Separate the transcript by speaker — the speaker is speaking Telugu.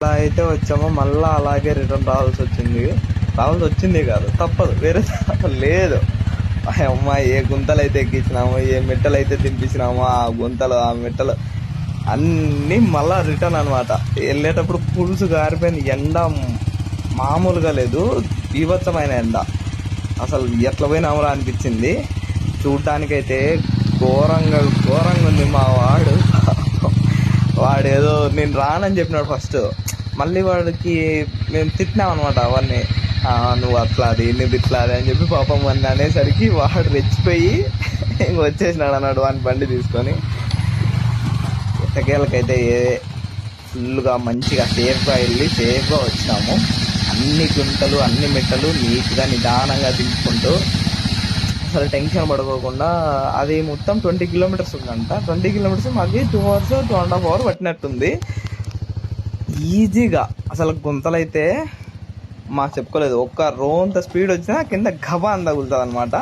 Speaker 1: అలా అయితే వచ్చామో మళ్ళీ అలాగే రిటర్న్ రావాల్సి వచ్చింది కాదు, తప్పదు, వేరే లేదు. అమ్మ ఏ గుంతలు అయితే ఎక్కించినామో, ఏ మెట్టలు అయితే తినిపించినామో, ఆ గుంతలు ఆ మెట్టలు అన్నీ మళ్ళా రిటర్న్ అనమాట. వెళ్ళేటప్పుడు పులుసు గారిపోయింది. ఎండ మామూలుగా లేదు, బీభత్సమైన ఎండ. అసలు ఎట్లా పోయినామో అనిపించింది. చూడ్డానికైతే ఘోరంగా ఉంది. మా వాడేదో నేను రానని చెప్పినాడు ఫస్ట్. మళ్ళీ వాడికి మేము తిట్టినాం అనమాట అవన్నీ. నువ్వు అట్లాది, నువ్వు ఇట్లాది అని చెప్పి పాపం అని అనేసరికి వాడు రెచ్చిపోయి ఇంక వచ్చేసినాడు అన్నాడు వాని బండి తీసుకొని. ఎట్టకేళ్ళకైతే ఫుల్గా మంచిగా సేఫ్గా వెళ్ళి సేఫ్గా వచ్చినాము. అన్ని గుంటలు అన్ని మెట్టలు నీట్గా నిదానంగా దించుకుంటూ, అసలు టెన్షన్ పడుకోకుండా. అది మొత్తం 20 కిలోమీటర్స్ ఉందంట. 20 కిలోమీటర్స్ మాకు 2 hours 2.5 hours పట్టినట్టుంది ఈజీగా. అసలు గుంతలైతే మాకు చెప్పుకోలేదు. ఒక్క రోంత స్పీడ్ వచ్చినా కింద గబా అని తగులుతుంది అనమాట.